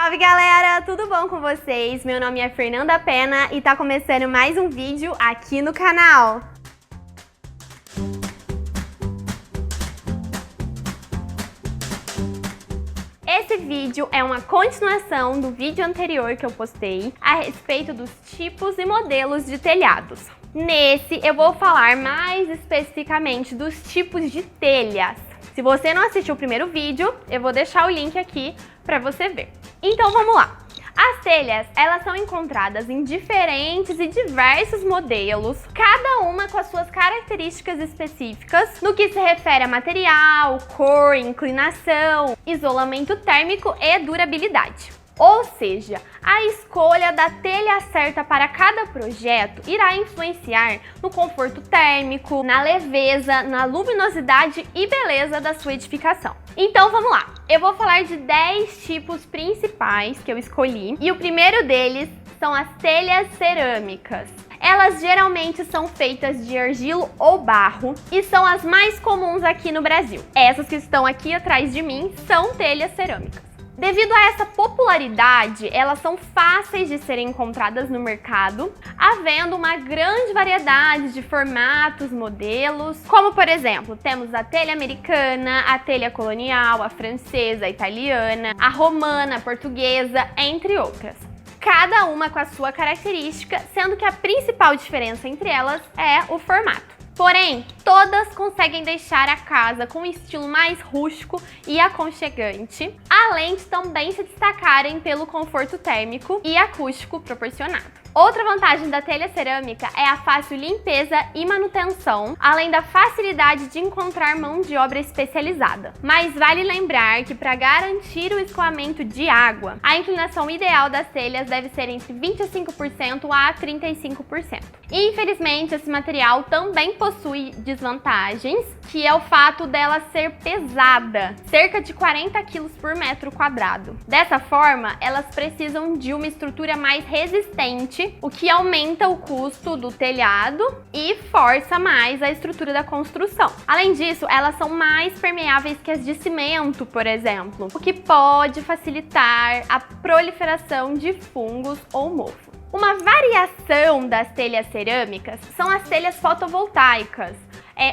Salve galera, tudo bom com vocês? Meu nome é Fernanda Pena e tá começando mais um vídeo aqui no canal. Esse vídeo é uma continuação do vídeo anterior que eu postei a respeito dos tipos e modelos de telhados. Nesse eu vou falar mais especificamente dos tipos de telhas. Se você não assistiu o primeiro vídeo, eu vou deixar o link aqui para você ver. Então vamos lá! As telhas, elas são encontradas em diferentes e diversos modelos, cada uma com as suas características específicas no que se refere a material, cor, inclinação, isolamento térmico e durabilidade. Ou seja, a escolha da telha certa para cada projeto irá influenciar no conforto térmico, na leveza, na luminosidade e beleza da sua edificação. Então vamos lá, eu vou falar de 10 tipos principais que eu escolhi e o primeiro deles são as telhas cerâmicas. Elas geralmente são feitas de argila ou barro e são as mais comuns aqui no Brasil. Essas que estão aqui atrás de mim são telhas cerâmicas. Devido a essa popularidade, elas são fáceis de serem encontradas no mercado, havendo uma grande variedade de formatos, modelos, como por exemplo, temos a telha americana, a telha colonial, a francesa, a italiana, a romana, a portuguesa, entre outras. Cada uma com a sua característica, sendo que a principal diferença entre elas é o formato. Porém, todas conseguem deixar a casa com um estilo mais rústico e aconchegante, além de também se destacarem pelo conforto térmico e acústico proporcionado. Outra vantagem da telha cerâmica é a fácil limpeza e manutenção, além da facilidade de encontrar mão de obra especializada. Mas vale lembrar que para garantir o escoamento de água, a inclinação ideal das telhas deve ser entre 25% a 35%. Infelizmente, esse material também possui desvantagens, que é o fato dela ser pesada, cerca de 40 kg por metro quadrado. Dessa forma, elas precisam de uma estrutura mais resistente, o que aumenta o custo do telhado e força mais a estrutura da construção. Além disso, elas são mais permeáveis que as de cimento, por exemplo, o que pode facilitar a proliferação de fungos ou mofo. Uma variação das telhas cerâmicas são as telhas fotovoltaicas.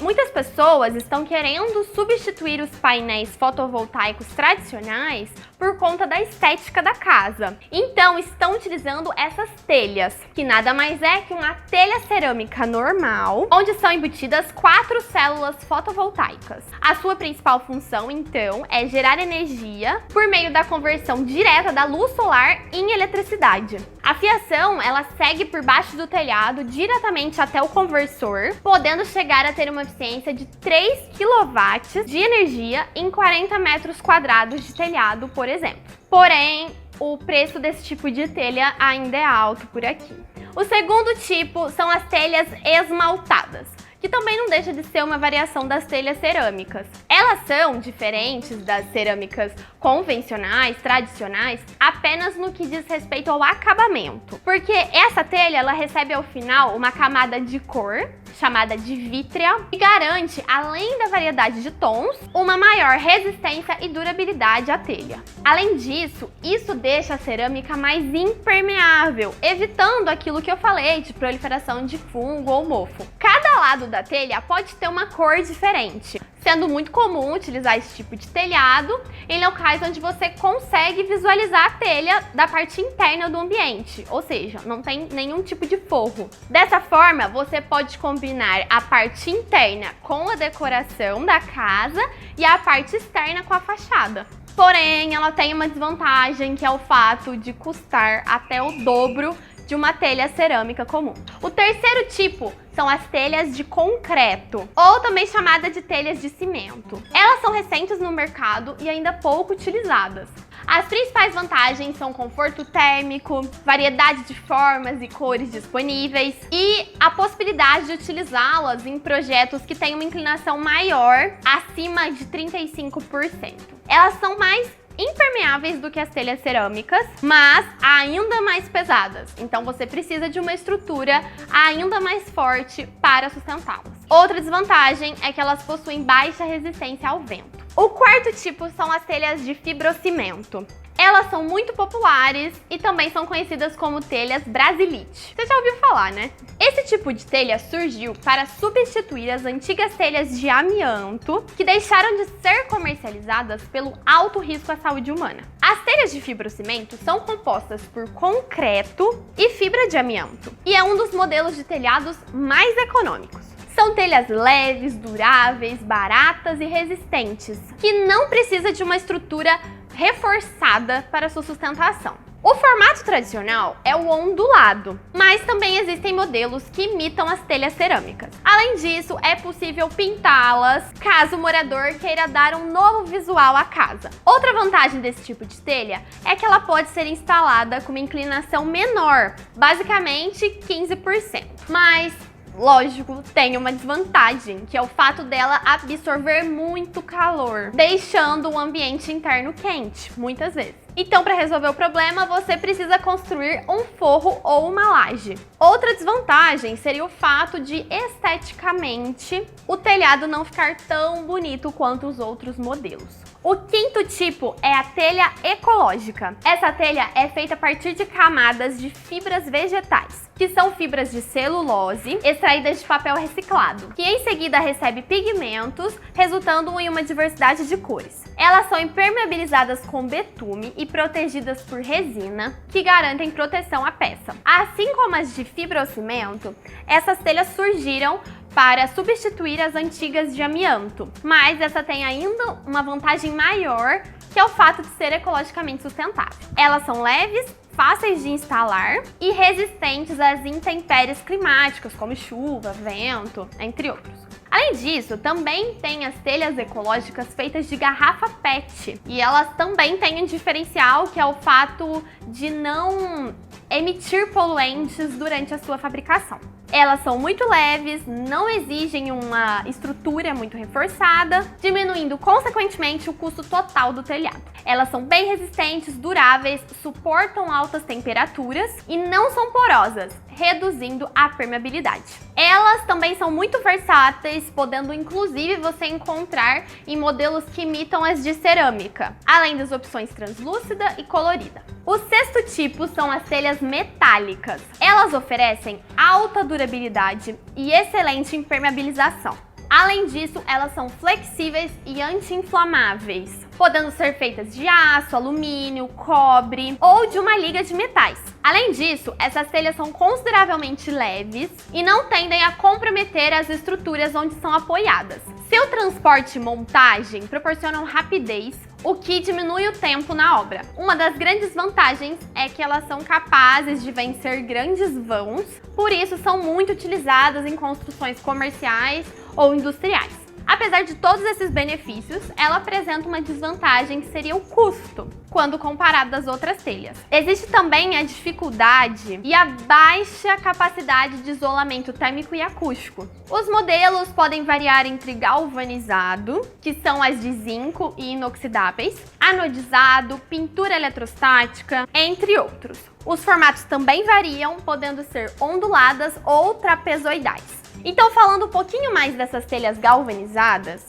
Muitas pessoas estão querendo substituir os painéis fotovoltaicos tradicionais por conta da estética da casa. Então, estão utilizando essas telhas, que nada mais é que uma telha cerâmica normal, onde são embutidas 4 células fotovoltaicas. A sua principal função, então, é gerar energia por meio da conversão direta da luz solar em eletricidade. A fiação, ela segue por baixo do telhado diretamente até o conversor, podendo chegar a ter uma eficiência de 3 kW de energia em 40 metros quadrados de telhado, por exemplo. Porém, o preço desse tipo de telha ainda é alto por aqui. O segundo tipo são as telhas esmaltadas, que também não deixa de ser uma variação das telhas cerâmicas. Elas são diferentes das cerâmicas convencionais, tradicionais, apenas no que diz respeito ao acabamento. Porque essa telha, ela recebe ao final uma camada de cor, chamada de vítrea, e garante, além da variedade de tons, uma maior resistência e durabilidade à telha. Além disso, isso deixa a cerâmica mais impermeável, evitando aquilo que eu falei de proliferação de fungo ou mofo. Cada lado da telha pode ter uma cor diferente, sendo muito comum utilizar esse tipo de telhado em locais onde você consegue visualizar a telha da parte interna do ambiente, ou seja, não tem nenhum tipo de forro. Dessa forma, você pode combinar a parte interna com a decoração da casa e a parte externa com a fachada. Porém, ela tem uma desvantagem, que é o fato de custar até o dobro de uma telha cerâmica comum. O terceiro tipo são as telhas de concreto, ou também chamada de telhas de cimento. Elas são recentes no mercado e ainda pouco utilizadas. As principais vantagens são conforto térmico, variedade de formas e cores disponíveis e a possibilidade de utilizá-las em projetos que têm uma inclinação maior, acima de 35%. Elas são mais impermeáveis do que as telhas cerâmicas, mas ainda mais pesadas. Então você precisa de uma estrutura ainda mais forte para sustentá-las. Outra desvantagem é que elas possuem baixa resistência ao vento. O quarto tipo são as telhas de fibrocimento. Elas são muito populares e também são conhecidas como telhas Brasilite. Você já ouviu falar, né? Esse tipo de telha surgiu para substituir as antigas telhas de amianto, que deixaram de ser comercializadas pelo alto risco à saúde humana. As telhas de fibrocimento são compostas por concreto e fibra de amianto, e é um dos modelos de telhados mais econômicos. São telhas leves, duráveis, baratas e resistentes, que não precisa de uma estrutura reforçada para sua sustentação. O formato tradicional é o ondulado, mas também existem modelos que imitam as telhas cerâmicas. Além disso, é possível pintá-las caso o morador queira dar um novo visual à casa. Outra vantagem desse tipo de telha é que ela pode ser instalada com uma inclinação menor, basicamente 15%. Mas lógico, tem uma desvantagem, que é o fato dela absorver muito calor, deixando o ambiente interno quente, muitas vezes. Então, para resolver o problema, você precisa construir um forro ou uma laje. Outra desvantagem seria o fato de, esteticamente, o telhado não ficar tão bonito quanto os outros modelos. O quinto tipo é a telha ecológica. Essa telha é feita a partir de camadas de fibras vegetais, que são fibras de celulose extraídas de papel reciclado, que em seguida recebe pigmentos, resultando em uma diversidade de cores. Elas são impermeabilizadas com betume e protegidas por resina, que garantem proteção à peça. Assim como as de fibrocimento, essas telhas surgiram para substituir as antigas de amianto, mas essa tem ainda uma vantagem maior, que é o fato de ser ecologicamente sustentável. Elas são leves, fáceis de instalar e resistentes às intempéries climáticas, como chuva, vento, entre outros. Além disso, também tem as telhas ecológicas feitas de garrafa PET. E elas também têm um diferencial, que é o fato de não emitir poluentes durante a sua fabricação. Elas são muito leves, não exigem uma estrutura muito reforçada, diminuindo consequentemente o custo total do telhado. Elas são bem resistentes, duráveis, suportam altas temperaturas e não são porosas, reduzindo a permeabilidade. Elas também são muito versáteis, podendo inclusive você encontrar em modelos que imitam as de cerâmica, além das opções translúcida e colorida. O sexto tipo são as telhas metálicas. Elas oferecem alta durabilidade e excelente impermeabilização. Além disso, elas são flexíveis e anti-inflamáveis, podendo ser feitas de aço, alumínio, cobre ou de uma liga de metais. Além disso, essas telhas são consideravelmente leves e não tendem a comprometer as estruturas onde são apoiadas. Seu transporte e montagem proporcionam rapidez, o que diminui o tempo na obra. Uma das grandes vantagens é que elas são capazes de vencer grandes vãos, por isso são muito utilizadas em construções comerciais ou industriais. Apesar de todos esses benefícios, ela apresenta uma desvantagem, que seria o custo, quando comparado às outras telhas. Existe também a dificuldade e a baixa capacidade de isolamento térmico e acústico. Os modelos podem variar entre galvanizado, que são as de zinco e inoxidáveis, anodizado, pintura eletrostática, entre outros. Os formatos também variam, podendo ser onduladas ou trapezoidais. Então, falando um pouquinho mais dessas telhas galvanizadas,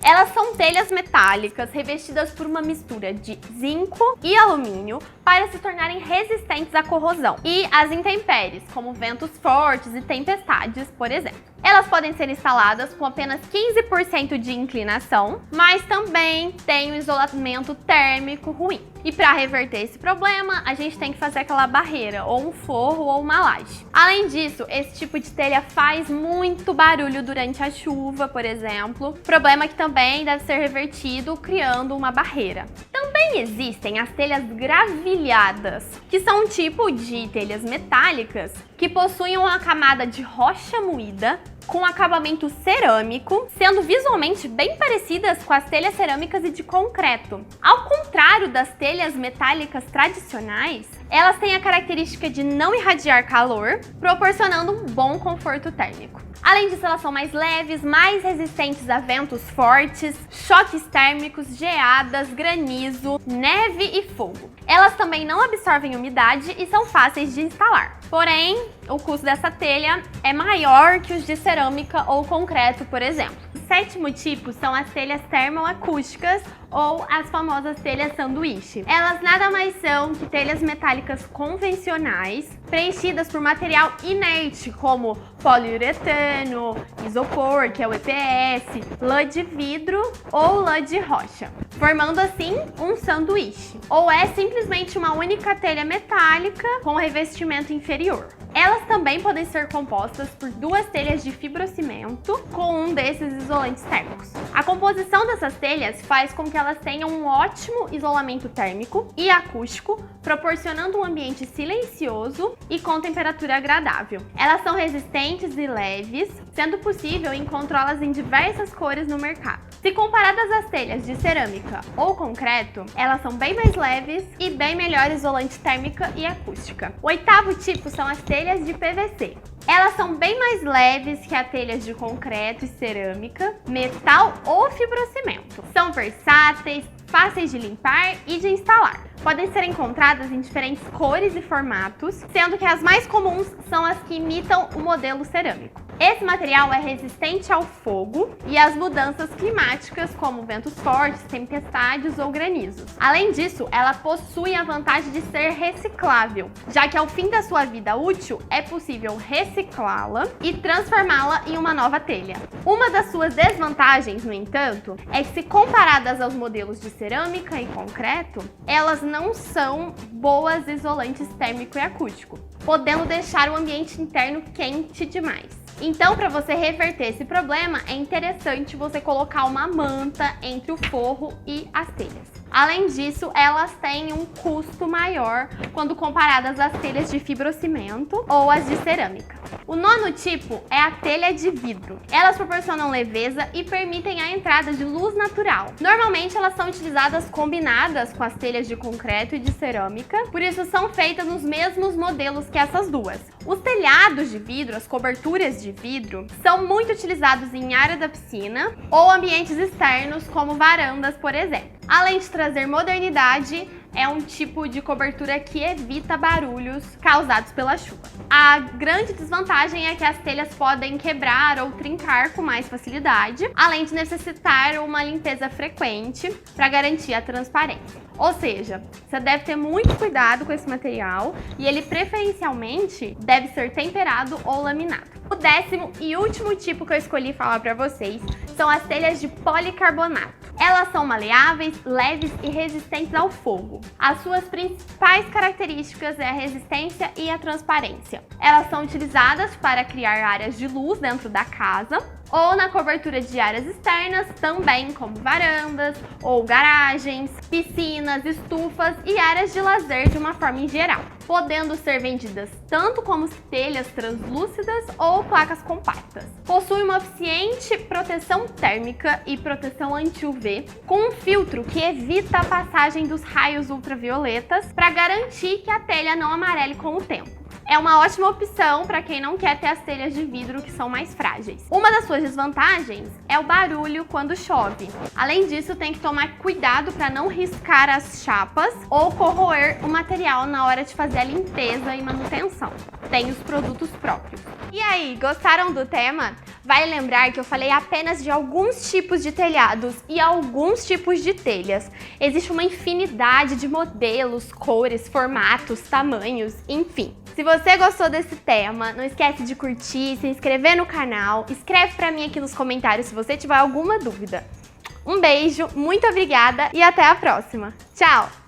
elas são telhas metálicas revestidas por uma mistura de zinco e alumínio para se tornarem resistentes à corrosão e às intempéries, como ventos fortes e tempestades, por exemplo. Elas podem ser instaladas com apenas 15% de inclinação, mas também tem um isolamento térmico ruim. E para reverter esse problema, a gente tem que fazer aquela barreira, ou um forro ou uma laje. Além disso, esse tipo de telha faz muito barulho durante a chuva, por exemplo, problema que também deve ser revertido criando uma barreira. Também existem as telhas gravilhadas, que são um tipo de telhas metálicas que possuem uma camada de rocha moída com acabamento cerâmico, sendo visualmente bem parecidas com as telhas cerâmicas e de concreto. Ao contrário das telhas metálicas tradicionais, elas têm a característica de não irradiar calor, proporcionando um bom conforto térmico. Além disso, elas são mais leves, mais resistentes a ventos fortes, choques térmicos, geadas, granizo, neve e fogo. Elas também não absorvem umidade e são fáceis de instalar. Porém, o custo dessa telha é maior que os de cerâmica ou concreto, por exemplo. O sétimo tipo são as telhas termoacústicas ou as famosas telhas sanduíche. Elas nada mais são que telhas metálicas convencionais, preenchidas por material inerte, como poliuretano, isopor, que é o EPS, lã de vidro ou lã de rocha, formando assim um sanduíche. Ou é simplesmente uma única telha metálica com revestimento inferior. Elas também podem ser compostas por duas telhas de fibrocimento com um desses isolantes térmicos. A composição dessas telhas faz com que elas tenham um ótimo isolamento térmico e acústico, proporcionando um ambiente silencioso e com temperatura agradável. Elas são resistentes e leves, sendo possível encontrá-las em diversas cores no mercado. Se comparadas às telhas de cerâmica ou concreto, elas são bem mais leves e bem melhor isolante térmica e acústica. O oitavo tipo são as telhas de PVC. Elas são bem mais leves que as telhas de concreto e cerâmica, metal ou fibrocimento. São versáteis, fáceis de limpar e de instalar. Podem ser encontradas em diferentes cores e formatos, sendo que as mais comuns são as que imitam o modelo cerâmico. Esse material é resistente ao fogo e às mudanças climáticas, como ventos fortes, tempestades ou granizos. Além disso, ela possui a vantagem de ser reciclável, já que ao fim da sua vida útil é possível reciclá-la e transformá-la em uma nova telha. Uma das suas desvantagens, no entanto, é que se comparadas aos modelos de cerâmica e concreto, elas não são boas isolantes térmico e acústico, podendo deixar o ambiente interno quente demais. Então, para você reverter esse problema, é interessante você colocar uma manta entre o forro e as telhas. Além disso, elas têm um custo maior quando comparadas às telhas de fibrocimento ou as de cerâmica. O nono tipo é a telha de vidro. Elas proporcionam leveza e permitem a entrada de luz natural. Normalmente, elas são utilizadas combinadas com as telhas de concreto e de cerâmica, por isso são feitas nos mesmos modelos que essas duas. Os telhados de vidro, as coberturas de vidro, são muito utilizados em área da piscina ou ambientes externos, como varandas, por exemplo. Além de trazer modernidade, é um tipo de cobertura que evita barulhos causados pela chuva. A grande desvantagem é que as telhas podem quebrar ou trincar com mais facilidade, além de necessitar uma limpeza frequente para garantir a transparência. Ou seja, você deve ter muito cuidado com esse material e ele preferencialmente deve ser temperado ou laminado. O décimo e último tipo que eu escolhi falar para vocês são as telhas de policarbonato. Elas são maleáveis, leves e resistentes ao fogo. As suas principais características é a resistência e a transparência. Elas são utilizadas para criar áreas de luz dentro da casa ou na cobertura de áreas externas, também como varandas ou garagens, piscinas, estufas e áreas de lazer de uma forma em geral, podendo ser vendidas tanto como telhas translúcidas ou placas compactas. Possui uma eficiente proteção térmica e proteção anti-UV, com um filtro que evita a passagem dos raios ultravioletas para garantir que a telha não amarele com o tempo. É uma ótima opção para quem não quer ter as telhas de vidro que são mais frágeis. Uma das suas desvantagens é o barulho quando chove. Além disso, tem que tomar cuidado para não riscar as chapas ou corroer o material na hora de fazer a limpeza e manutenção. Tem os produtos próprios. E aí, gostaram do tema? Vale lembrar que eu falei apenas de alguns tipos de telhados e alguns tipos de telhas. Existe uma infinidade de modelos, cores, formatos, tamanhos, enfim. Se você gostou desse tema, não esquece de curtir, se inscrever no canal, escreve pra mim aqui nos comentários se você tiver alguma dúvida. Um beijo, muito obrigada e até a próxima. Tchau!